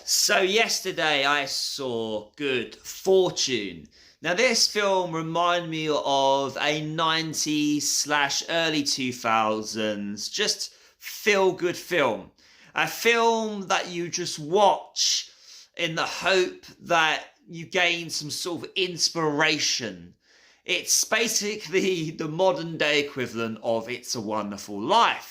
So yesterday I saw Good Fortune. Now this film reminded me of a 90s slash early 2000s just feel good film. A film that you just watch in the hope that you gain some sort of inspiration. It's basically the modern day equivalent of It's a Wonderful Life,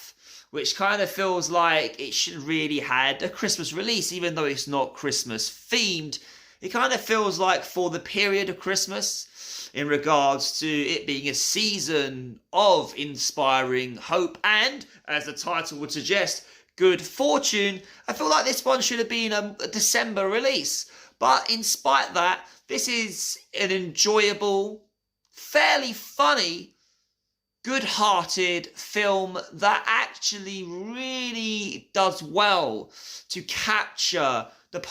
which kind of feels like it should really had a Christmas release, even though it's not Christmas themed. It kind of feels like for the period of Christmas, in regards to it being a season of inspiring hope and, as the title would suggest, good fortune. I feel like this one should have been a December release. But in spite of that, this is an enjoyable, fairly funny, good-hearted film that actually really does well to capture the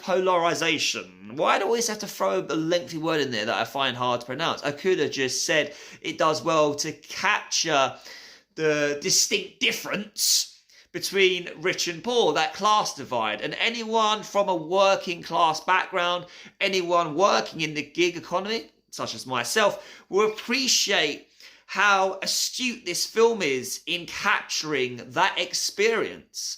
polarization. Why do I always have to throw a lengthy word in there that I find hard to pronounce? I could have just said it does well to capture the distinct difference between rich and poor, that class divide. And anyone from a working class background, anyone working in the gig economy, such as myself, will appreciate how astute this film is in capturing that experience.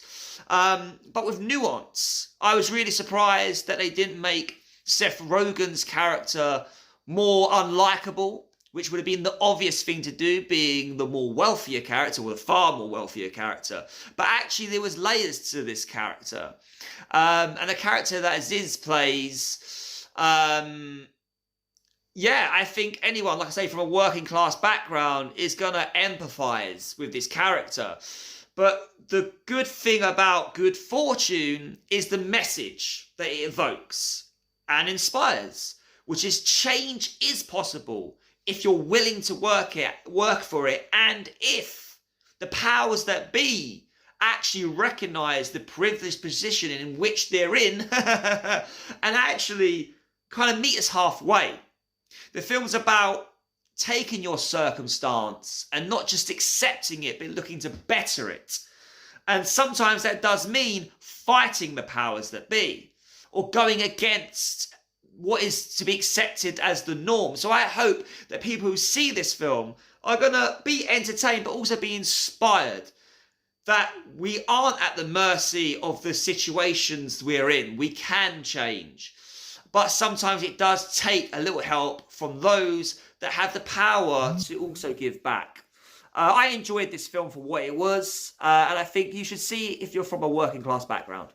But with nuance. I was really surprised that they didn't make Seth Rogen's character more unlikable, which would have been the obvious thing to do, being the more wealthier character, or the far more wealthier character. But actually there was layers to this character. And the character that Aziz plays, yeah, I think anyone, like I say, from a working class background is going to empathise with this character. But the good thing about Good Fortune is the message that it evokes and inspires, which is change is possible if you're willing to work for it, and if the powers that be actually recognise the privileged position in which they're in and actually kind of meet us halfway. The film's about taking your circumstance and not just accepting it, but looking to better it. And sometimes that does mean fighting the powers that be, or going against what is to be accepted as the norm. So I hope that people who see this film are going to be entertained, but also be inspired that we aren't at the mercy of the situations we're in. We can change. But sometimes it does take a little help from those that have the power to also give back. I enjoyed this film for what it was, and I think you should see it if you're from a working class background.